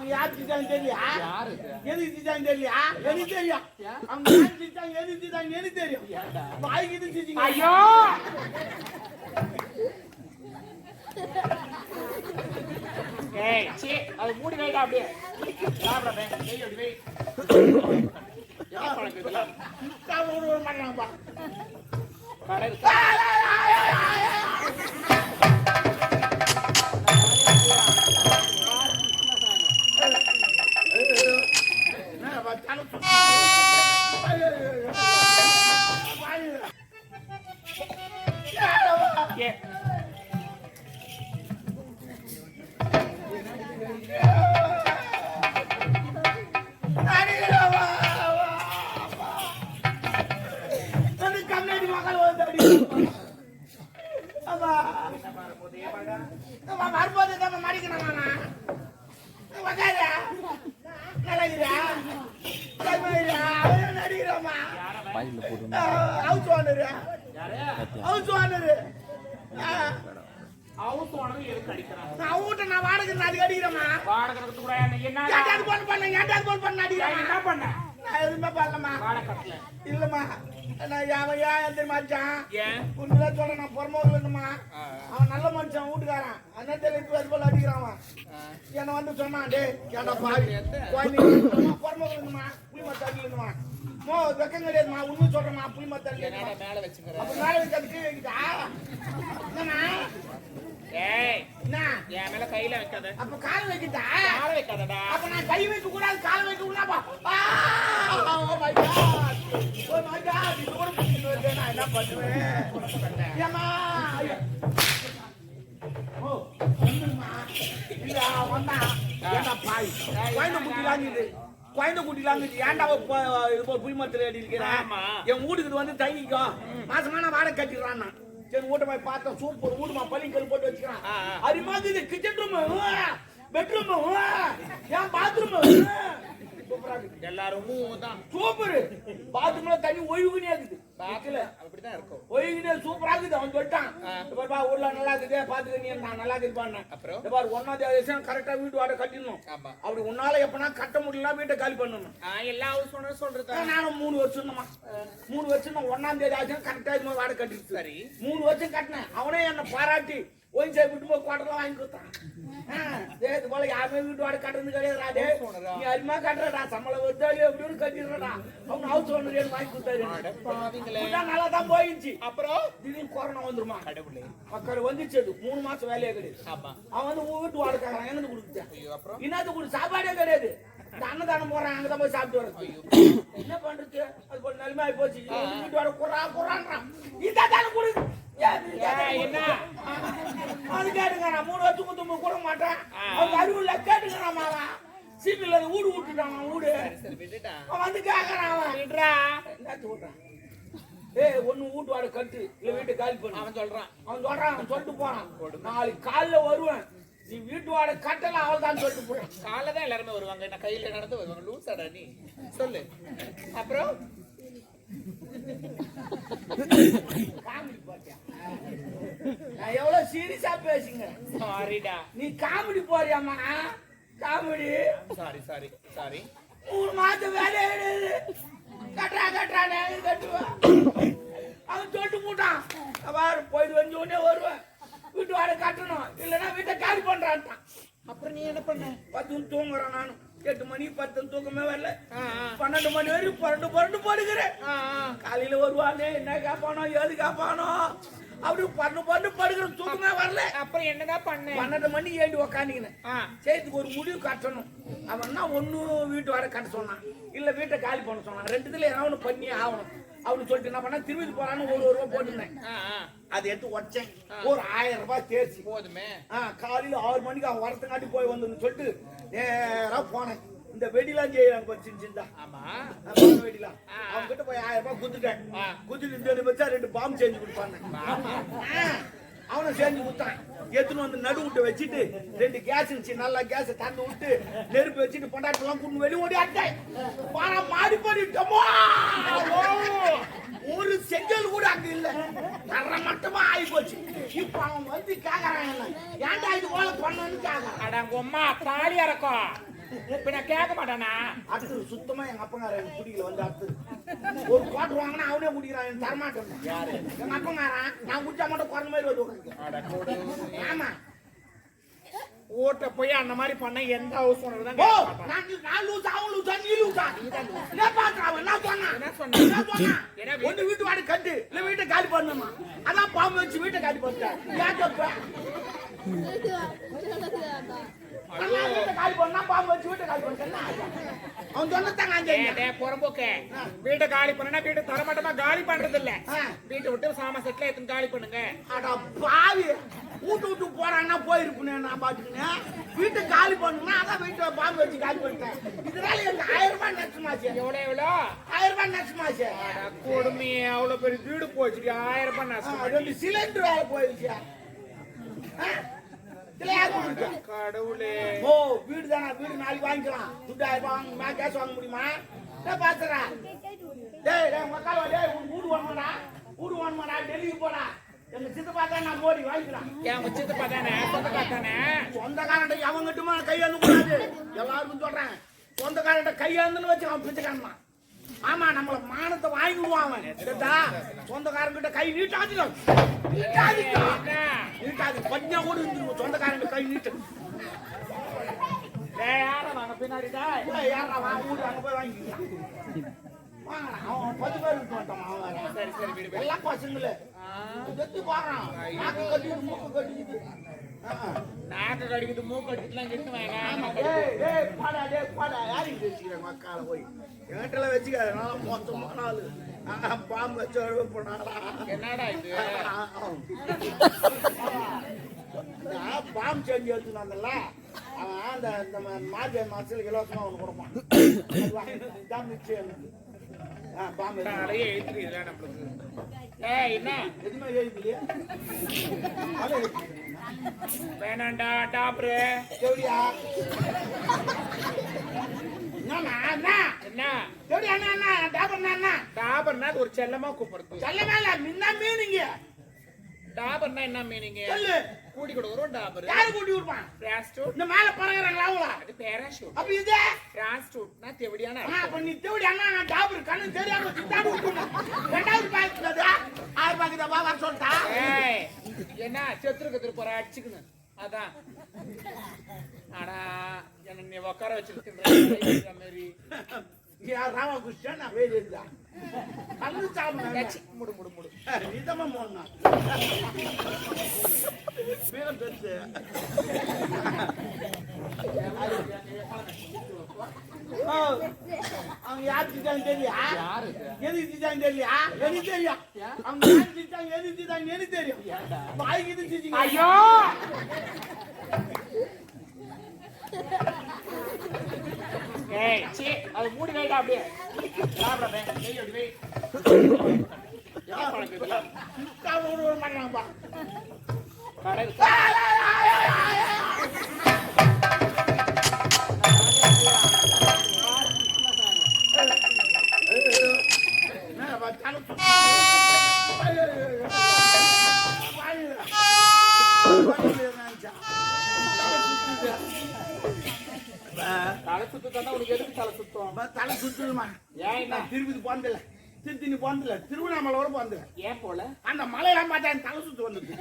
அவங்க யார் திட்டாங்க தெரியல எதுக்கு திட்டாங்க தெரியல எனக்கு தெரியும் அவங்க யார் திட்டாங்க எதுக்கு திட்டாங்க எனக்கு தெரியும் வாய்க்கு இது திட்டிங்க ஐயோ ஏய் சீ அது மூடி வைடா அப்படியே சாப்பிடவே டேய் அப்படி வை என்ன பழக்கம் இதெல்லாம் சாப்பிட ஒரு மாட்டாங்கப்பா வரும்போது தான் மடிக்கணும் நடிக்கிறோமா ஹவுஸ் ஓனரு நான் வீட்டை நான் வாடகை அதுக்கு அடிக்கிறேமா ஏட்டாவது போன் பண்ண என்ன பண்ண நான் எதுவுமே பண்ணலமா இல்லம்மா நான் எந்த மச்சான் உண்மைதான் சொல்ல நான் புறமோது வேணுமா அவன் நல்ல மனுஷன் வீட்டுக்காரன் அண்ணன் இப்போ அது போல அடிக்கிறான் என்னை வந்து சொன்னான் டே கேட்டா பாரு புறமோது வேணுமா புளி மத்த அடிக்கணுமா வெக்கம் கிடையாதுமா உண்மை சொல்றேம்மா புளி மத்த அடிக்க மேல வச்சுக்கிறேன் அப்ப மேல வச்சு அது கீழே வைக்கிட்டா என்னண்ணா ஏய் என் மேல கையில வைக்காத அப்ப கால் வைக்கிட்டா கால வைக்காதடா அப்ப நான் கை வைக்க கூடாது கால் வைக்க கூடாப்பா ஓ மை காட் இது ஒரு புடிச்சு நான் என்ன பண்ணுவேன் ஏமா ஓ வந்துமா இல்ல வந்தா என்ன பாய் குழந்தை குட்டிலாங்குது ஏன்டா இது புளி மரத்துல அடி இருக்கிறேன் என் வீட்டுக்கு வந்து தங்கிக்கோ மாசமான வாடகை கட்டிடுறான் சரி வீட்டை போய் பார்த்தோம் சூப்பர் வீடுமா பள்ளிக்கல் போட்டு வச்சுக்கிறான் அரிமாக்கு இது கிச்சன் ரூம் பெட்ரூம் ஏன் பாத்ரூம் எல்லாரும் சூப்பர் பாத்ரூம்ல தண்ணி ஒய்வுனே இருக்குது அப்படிதான் இருக்கும் ஒய்வுனே சூப்பரா இருக்குது அவன் சொல்லிட்டான் ஊர்ல நல்லா இருக்குது பாத்துக்க நீ நான் நல்லா இருக்குப்பான்னு அப்புறம் ஒன்னாவது கரெக்டா வீட்டு வாடகை கட்டிடணும் அப்படி உன்னால எப்பனா கட்ட முடியல வீட்டை காலி பண்ணணும் எல்லா ஹவுஸ் சொல்றது நானும் 3 வருஷம் 3 வருஷம் 1ஆம் தேதி ஆச்சு கரெக்டா இது வாடகை கட்டிட்டு சரி 3 வருஷம் கட்டினேன் அவனே என்ன பாராட்டி ஒயின் சாய் விட்டு போய் குவாட்டர்லாம் வாங்கி கொடுத்தான் இது போல யாருமே வீட்டு வாடகை கட்டுறது கிடையாது நீ அதிகமா கட்டுறடா சம்பளம் வருதாலே எப்படி கட்டிடுறா அவங்க ஹவுஸ் ஓனர் வாங்கி கொடுத்தாரு நல்லா தான் போயிடுச்சு அப்புறம் திடீர்னு கொரோனா வந்துருமா கடவுளே மக்கள் வந்துச்சு 3 மாசம் வேலையே கிடையாது அவன் வந்து வீட்டு வாடகை எங்க கொடுத்துட்டான் இன்னது கூட சாப்பாடே கிடையாது அன்னதானம் போறான் அங்கதான் போய் சாப்பிட்டு வர என்ன பண்றது அது போல நிலைமை ஆகி போச்சு வீட்டு வாடகை குறான்றான் இதான் கொடு என்ன அது கேட்டுங்க நான் 3 வருஷத்துக்கு கூட மாட்டேன் அவங்க அறிவுள்ள கேட்டுக்கிறான் மாவா சீட்டுல வீடு விட்டுட்டான் வீடு அவன் வந்து கேட்கறான் அவன் ஒண்ணு வீட்டு வாடகை கட்டு இல்ல வீட்டை காலி பண்ணு அவன் சொல்லிட்டு போறான் நாளைக்கு காலைல வருவேன் நீ வீட்டு வாடகை கட்டல அவள் தான் சொல்லிட்டு போறேன் காலைல தான் எல்லாருமே வருவாங்க நான் கையில நடந்து வருவாங்க லூசாடா நீ சொல்லு அப்புறம் நான் எவ்வளவு சீரியஸா பேசுங்க சாரிடா நீ காமெடி போறியாமா காமெடி சாரி 3 மாசம் வேலையே கிடையாது கட்டுறா கட்டுவா அவன் சொல்லிட்டு போட்டான் அவன் போயிட்டு வந்து உடனே வருவேன் வீட்டு வாடகை கட்டணும் இல்லைன்னா வீட்டை காலி பண்றான்ட்டான் அப்புறம் நீ என்ன பண்ண 10 தூங்குறேன் நானும் 8 மணி 10 தூக்கமே வரல 12 மணி வரைக்கும் புரண்டு போடுகிறேன் காலையில வருவானே என்ன கேப்பானோ ஏது கேப்பானோ அப்படி பண்டு படுக்கிறேன் தூக்கமே வரல அப்புறம் என்னதான் பண்ண 12 மணி ஏண்டி உக்காண்டிக்கினேன் சேர்த்துக்கு ஒரு முடிவு கட்டணும் அவன்னா ஒண்ணு வீட்டு வாடகை கட்ட சொன்னான் இல்ல வீட்டை காலி பண்ண சொன்னான் ரெண்டுத்துல ஏதாவது பண்ணி ஆகணும் அவனு சொல்லிட்டு என்ன பண்ண திரும்பி போறான்னு ஒரு ரூபா போட்டுருந்தேன் அதை எடுத்து உடச்சேன் ஒரு 1000 ரூபாய் தேர்ச்சி போதுமே காலையில 6 மணிக்கு அவன் வரத்துக்காட்டி போய் வந்துன்னு சொல்லிட்டு நேரா போனேன் இந்த வெடிலாம் செய்யறாங்க சின்ன வெடிலாம் அவங்க கிட்ட போய் 1000 ரூபாய் குத்துட்டேன் குத்துட்டு வச்சா 2 பாம்பு செஞ்சு கொடுப்பாங்க அவனை செஞ்சு கொடுத்தான் எடுத்துன்னு வந்து நடு விட்டு வச்சுட்டு 2 கேஸ் இருந்துச்சு நல்லா கேஸ் தந்து விட்டு நெருப்பு வச்சுட்டு பொண்டாட்டெல்லாம் கூட்டு வெளியே ஓடி ஆட்டேன் மாறி பண்ணிட்டோமோ ஒரு செங்கல் கூட அங்க இல்ல தர மட்டமா ஆகி போச்சு இப்ப அவன் வந்து கேக்குறான் ஏன்டா இது போல பண்ணு கேக்குறான் அடங்க அம்மா தாலி இறக்கும் இப்ப நான் கேட்க மாட்டானா? அடுத்து சுத்தமா எங்க அப்பங்கார எனக்கு பிடிக்கல வந்து அடுத்து ஒரு குவார்டர் வாங்கினா அவனே குடிக்கிறான் எனக்கு தரமாட்டேன். யாரு? எங்க அப்பங்காரன் நான் குடிச்சா மட்டும் குறைஞ்ச மாதிரி வந்து உட்காந்து. அட கூட ஆமா ஓட்ட போய் அந்த மாதிரி பண்ண எந்த ஹவுஸ் ஓனர் தான் ஓ கேட்க மாட்டான். நான் லூசா அவன் லூசா நீ லூசா என்ன பாக்குறான் என்ன சொன்னான் என்ன சொன்னான்? என்ன சொன்னான் ஒண்ணு வீட்டு வாடகை கட்டு இல்ல வீட்டை காலி பண்ணுமா அதான் பாம்பு வச்சு வீட்டை காலி பண்ணிட்டேன் ஏன் தப்பு வீட்டை காலி பண்ணா பாம்பு வச்சு வீட்டை காலி பண்ணிட்டேன் அவன் சொன்னதாங்க புறம்போக்க வீட்டை காலி பண்ணா வீட்டை தரமாட்டமா காலி பண்றது இல்ல. வீட்டை விட்டு சாம செட்ல எடுத்து காலி பண்ணுங்க. அட பாவி வீட்டு விட்டு போறான்னா போயிருப்பேன் நான் பாத்துக்கினேன் வீட்டை காலி பண்ணுனா அதான் வீட்டை பாம்பு வச்சு காலி பண்ணிட்டேன். இதனால எனக்கு 1000 ரூபாய் நஷ்டமாச்சு. எவ்வளோ 1000 ரூபாய் நஷ்டமாச்சு. கொடுமையே அவ்வளவு பெரிய வீடு போச்சு 1000 ரூபாய் நஷ்டம். 2 சிலிண்டர் வேலை போயிடுச்சு. கடவுளே ஓ வீடு தானே வீடு நாளைக்கு வாங்கிக்கலாம். துட்டு 1000 ரூபாய் வாங்க கேஸ் வாங்க முடியுமா? பாத்துறா டேய் மக்கள் டேய் வீடு வாங்கடா வீடு வாங்கடா டெல்லிக்கு போடா எங்க சித்தப்பா தான் நான் மோடி வாங்கிக்கலாம். என் சித்தப்பா தானே சொந்தக்கார தானே சொந்தக்காரன்ட்ட அவங்கட்டுமா கையாந்து கூடாது எல்லாருக்கும் சொல்றேன். சொந்தக்காரன்ட்ட கையாந்துன்னு வச்சு அவன் பிச்சைக்காரன். ஆமா நம்மள மானத்தை வாங்கிடுவான் அவன். சொந்தக்காரங்கிட்ட கை நீட்டாது நீட்டாது பஞ்சா கூட இருந்துருவோம். சொந்தக்காரங்க கை நீட்டு யாரா வாங்க பின்னாடிதான் யாரா வாங்க வீடு அங்க போய் வாங்கிக்கலாம். அவன் 10 பேர் இருக்க மாட்டான். அவன் சரி சரி வீடு எல்லாம் பசங்களே கட்டி போறான். நாக்கு கட்டிட்டு மூக்கு கட்டிக்கிட்டு நாக்கு கடிக்கிட்டு மூக்கு கடிக்கிட்டுலாம் கிட்டு பாடா யாருக்கு வச்சுக்கிறேன் மக்கால போய் என்கிட்ட வச்சுக்காது நல்லா மொத்தமான ஆளு பாம்பு வச்சு போனாடா. என்னடா இது பாம்பு செஞ்சு வச்சுனாங்கல்ல அவன் அந்த மார்கழி மாசத்துல இலவசமா ஒண்ணு கொடுப்பான். தான் நிச்சயம் பாம்பு எழுத்துறீங்களா நம்மளுக்கு? என்ன எதுவுமே எழுதிலையே வேணாண்டா டாப்ரு எப்படியா என்ன எப்படியா என்ன டாபர்னா டாபர்னா அது ஒரு செல்லமா கூப்பிடுறது. செல்லமா இல்ல முன்ன மீனிங்க டாபர்னா என்ன மீனிங்க? சொல்லு கூட்டி கொடுக்குறோம் டாபர். யாரு கூட்டி கொடுப்பான்? பிராஸ்டூட். இந்த மேல பறகுறாங்களா அவங்களா? அது பேராஷூட். அப்ப இது பிராஸ்டூட்னா தெவடியான. அப்ப நீ தேவடி அண்ணா நான் டாபர் கண்ணு தெரியாம திட்டாடு விட்டுறேன். ரெண்டாவது பாக்குறது 6 பாக்குதா வா சொல்லிட்டா. ஏய் என்ன செத்துருக்கு போற அடிச்சுக்கணும் அதான். ஆனா என்ன நீ உட்கார வச்சிருக்க மாதிரி யார் ராமகிருஷ்ணன் நான் வேறு இருந்தா கண்ணு சாப்பிடு முடு முடு முடு நீதமா போனா வீரம் பெருசு அவங்க யாருக்கு தான் தெரியா? எதுக்கு தான் தெரியா? எனக்கு தெரியும். அவங்க யாருக்கு தான் எதுக்கு தான் எனக்கு தெரியும். வாய்க்கு இது ஐயோ ஏய் சீ அது மூடி வைடா அப்படியே சாப்பிடறேன் நெய் அப்படி வை என்ன பழக்குதுல காவூர் பண்ணாம்பா கடை தலை சுத்தம் உனக்கு எதுக்கு தலை சுத்தம்? தலை சுத்துமா? ஏன் என்ன திருப்பதி போனதில்ல திருத்தணி போனதில்ல திருவண்ணாமலை வர போனதில்ல. ஏன் போல? அந்த மலையெல்லாம் பார்த்தா எனக்கு தலை சுத்து வந்தது.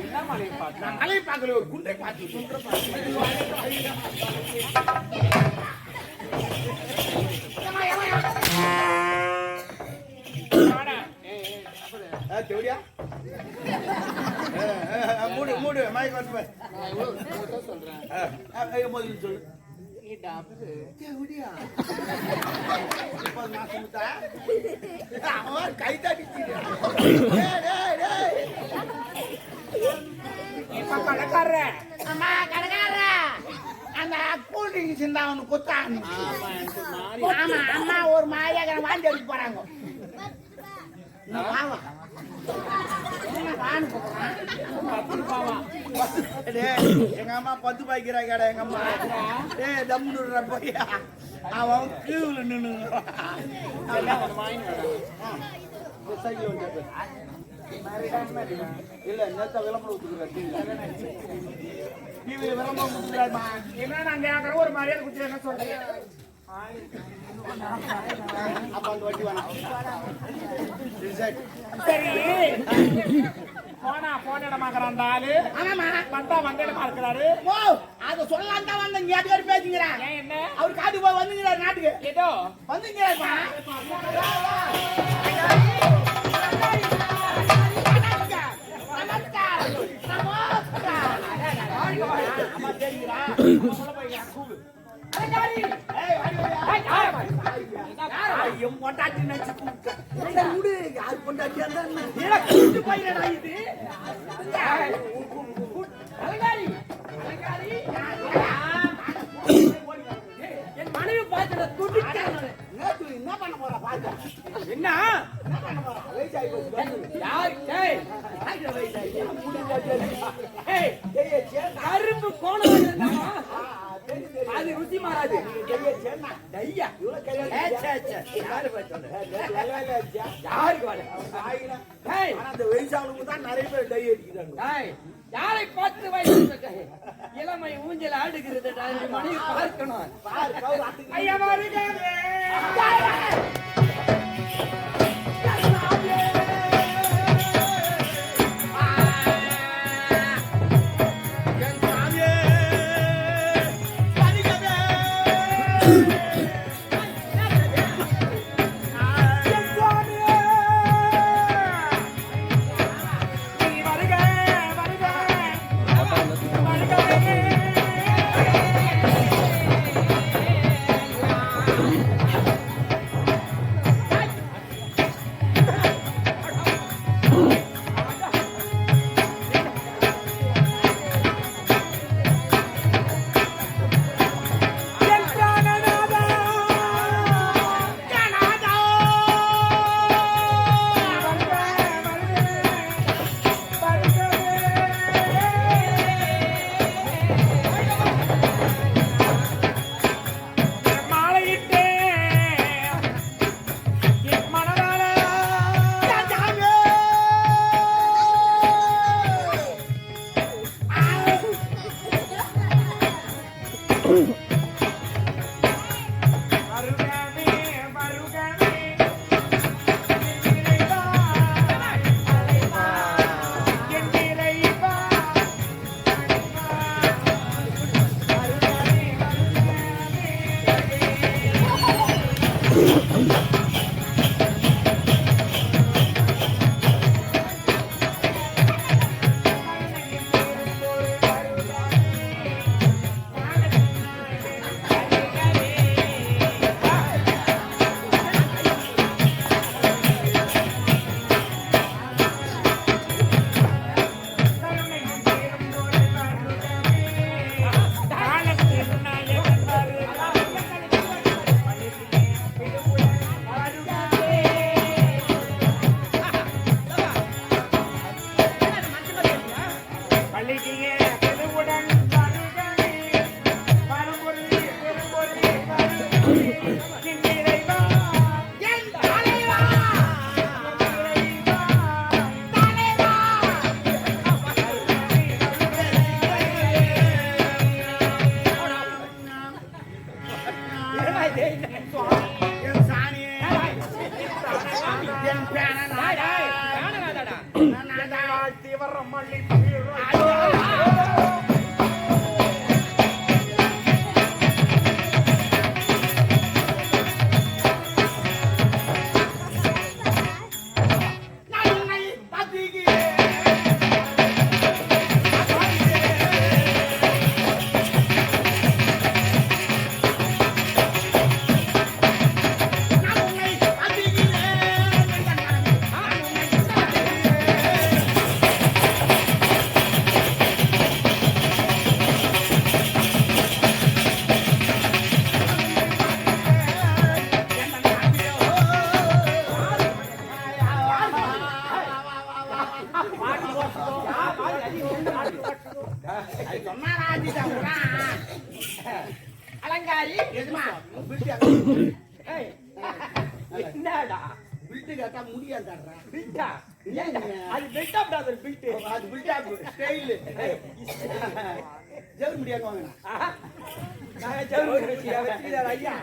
என்ன மலையை பார்த்தா? நான் மலையை பார்க்கல ஒரு குண்டை பார்த்து தேவடியா மூடு மூடு மயக்க வந்து சொல்றேன் முதல்ல சொல்லு கை தட்டி கடைக்கார அம்மா கடைக்கார அந்த கூல் ட்ரிங்க்ஸ் இருந்தா அவனு குத்தான். ஆமா அம்மா ஒரு மாதிரியாக வாந்தி எடுத்து போறாங்க. எங்க அம்மா 10 பாய்க்கிறா கடை எங்க அம்மா தம்முடுற பையா அவன் கீழ நின்று இல்ல நேத்த விளம்பரம் இவரு விளம்பரம் கொடுக்குறாருமா. என்ன நான் கேட்கறேன் ஒரு மரியாதை குடிச்சு என்ன சொல்றீங்க? அப்ப அந்த வட்டி வேணாம். சரி போன இடமாக்குற அந்த ஆளு ஆமாமா வந்த இடமா இருக்கிறாரு. ஓ அத சொல்லலாம் தான் வந்தேன். நீ அதுக்கு பேசிக்கிறேன். ஏன் என்ன அவர் காட்டுக்கு போய் வந்துங்கிறார் நாட்டுக்கு. ஏதோ வந்துங்கிறாருமா. என் மனைவி பார்த்துட துடிக்க என்ன பண்ண போறா பாத்து என்ன வயசாகி போச்சு. யார் டேய் கரும்பு கோணம் இருந்தாமா அது ருசி மாறாது டையா யாருக்கு வாட டேய் அந்த வயசானவங்க தான் நிறைய பேர் டை அடிக்கிறாங்க. டேய் யாரை பார்த்து வயசு இளமை ஊஞ்சல் ஆடுகிறது மனைவி பார்க்கணும் ஐயா வருகிறது. அலங்காரி எதுமா ஏய் என்னடா பில்ட்டு கேட்டா முடியாதாடுறா. பில்டா அது பில்டா பிரதர் பில்ட் அது பில்டா ஸ்டைல். ஜெவல் முடியாது வாங்கினா ஆஹா. நான் ஜவுளி வச்சியா வச்சியா ஐயா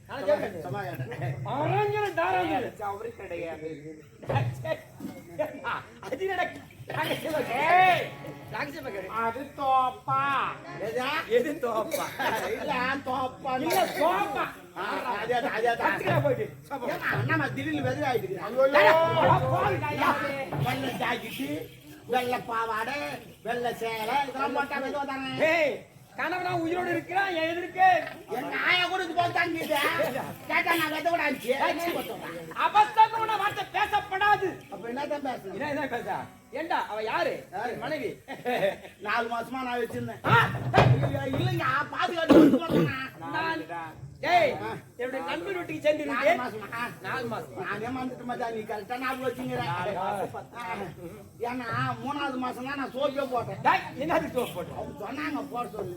நான் ஜவுளி சும்மா கேட்டேன். அரஞ்சன தாராஞ்சன அவரு கிடையாது. அது நடக்கு ஏய், ராக்ஷச மகரே அது தோப்பா. ஏதா? எது தோப்பா இல்ல, தோப்பா. இல்ல சோப்பா அதே தான். கத்துக்கடா போயிட்டு ஏம்மா, அண்ணா திடீர்னு வெதை ஆயிடுது. வெள்ளை ஜாக்கெட்டு, வெள்ளை பாவாடை, வெள்ளை சேலை இதெல்லாம் போட்டா வெதை தானே. ஏய் கணவனா உயிரோடு இருக்கிறான் என் எதிர்க்கு என் நாயை கூட இது போல் தாங்கிட்டு கேட்டா நான் வெதை கூட ஆச்சு. அபத்தமான வார்த்தை பேசப்படாது அப்ப என்னதான் பேசணும்? என்ன பேச ஏண்டா அவ யாரு என் மனைவி 4 மாசமா நான் வச்சிருந்தேன். ஆ, இல்லைங்க, பாதுகாத்து நான் டேய் என்னுடைய நண்பர் வீட்டுக்கு சென்று 4 மாசமா 4 மாசம் நானே வந்துட்டு மச்சான், நீ கரெக்டா ஞாபகம் வச்சுங்கிற. ஏன்னா 3வது மாசம் தான் நான் சோப்பே போட்டேன். டேய் என்னது தோப்பு போட்டு அவங்க சொன்னாங்க போட சொல்லு.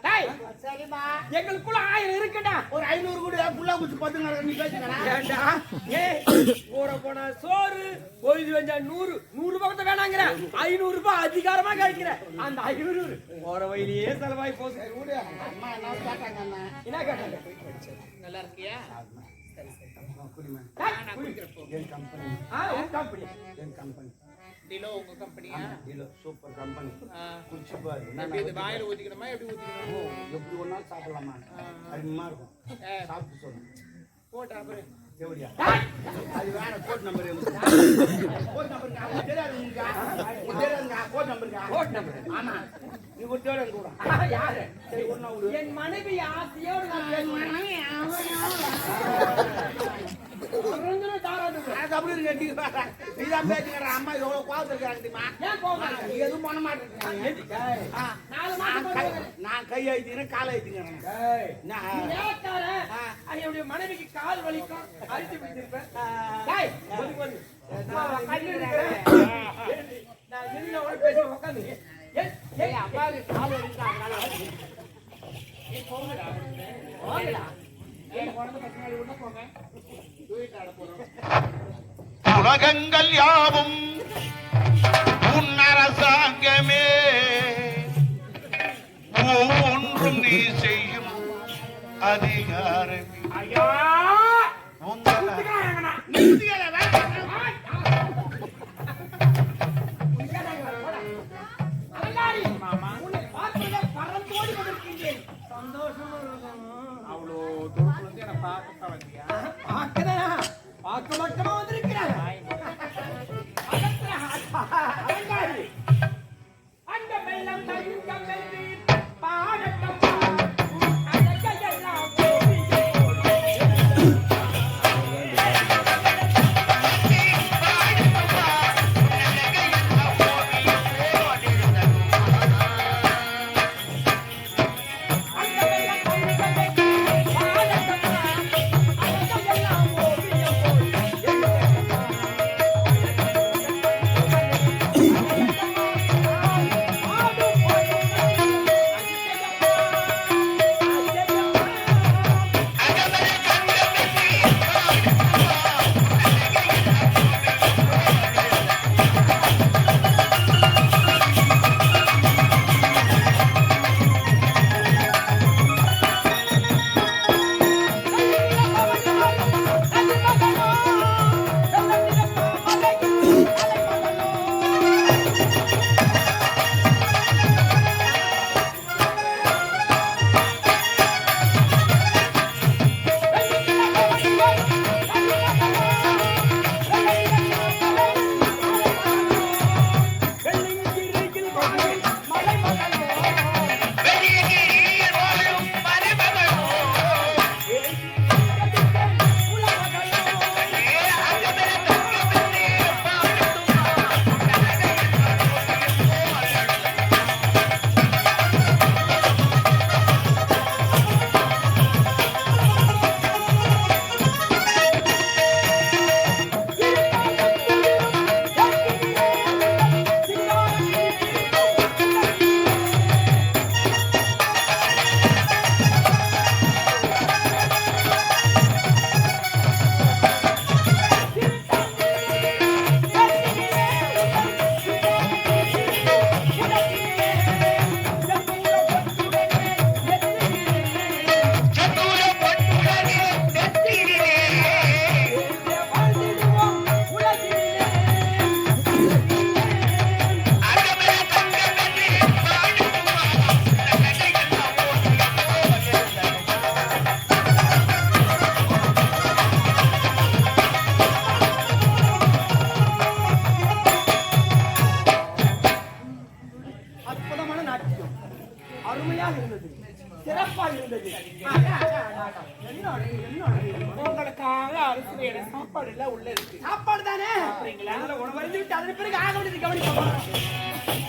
டேய் சரிப்பா, எங்களுக்குள்ள 1000 இருக்குடா ஒரு 500 கூட புள்ளா குச்சி பத்துங்க நீ பேசுங்கடா. ஏண்டா ஏய் போற போன சோறு பொழுது வந்தா 100 ரூபாய் வேணாங்கற 500 ரூபாய் அதிகாரமா கேட்கிற அந்த 500 போற வழியிலே செலவாய் போகுது விடு. அம்மா என்ன கேட்டாங்க அண்ணா? என்ன கேட்டாங்க நல்லா இருக்கியா? குடிமா. நான் குடிக்கிறப்போ. என் கம்பெனி, உன் கம்பெனி என் கம்பெனி. டிலோ உங்க கம்பெனியா? இல்ல, சூப்பர் கம்பெனி. ஆ. குடிச்சு பாரு. எப்படி இது வாயில ஊத்திக்கணுமா எப்படி ஊத்திக்கணும்? எப்படி ஒரு நாள் சாப்பிடலாமா? அருமையா இருக்கும். சாப்பிட்டு சொல்லு. போட்டா அப்புறம் எப்படியா? அது வேற கோட் நம்பர். கோட் நம்பர் தெரியாது உங்களுக்கு? தெரியாதுங்க கோட் நம்பருக்கா? கோட் நம்பர் ஆமா, நீ ஒரு தேட கூட. யாரு சரி, ஒரு நாள் விடு. என் மனைவி ஆசையோடு நான் பேசுவேன் தாராது அது அப்படி இருக்கு. நீதான் பேசுகிற அம்மா எவ்வளவு கோவத்துல இருக்காங்க தெரியுமா? ஏன் போக நீ எதுவும் பண்ண மாட்டேங்கிறீங்க. 4 மாசம் நான் கை அழுத்திக்கிறேன், காலை அழுத்திக்கிறேன். என்னுடைய மனைவிக்கு கால் வலிக்கும் அரிசி பிடிச்சிருப்பேன் டேய், ஒதுக்கு வந்து. நான் கண்ணு இருக்கிறேன். நான் என்னோட பேசி உட்காந்து ஏய் அப்பாவுக்கு கால் வலிக்கும் அதனால போங்கடா ஏய் குழந்தை பசங்க உள்ள போங்க. தூக்கிட்டு ஆட போறோம். உலகங்கள் யாவும் உன் அரசாங்கமே, ஒவ்வொன்றும் நீ செய்யும் அதிகாரமே. ஐயா! உங்கள் அலங்காரி மாமா உன்னை பார்த்ததே பறந்தோடி வந்திருக்கீங்க சந்தோஷமா அவ்வளோ தூரத்துல இருந்து என்ன பார்க்க வந்தியா? பார்க்க மட்டுமா வந்திருக்கிறேன் அலங்காரி அந்த வெள்ளம் தங்கம் வெள்ளி பாடட்டம்மா அழகையெல்லாம் கோவிலே உங்களுக்காக அரசு வேலை சாப்பாடு எல்லாம் உள்ள இருக்கு. சாப்பாடு தானே சாப்பிடுறீங்களா? உணவு வந்து விட்டு அதன் பிறகு ஆக வேண்டியது கவனிப்போம்.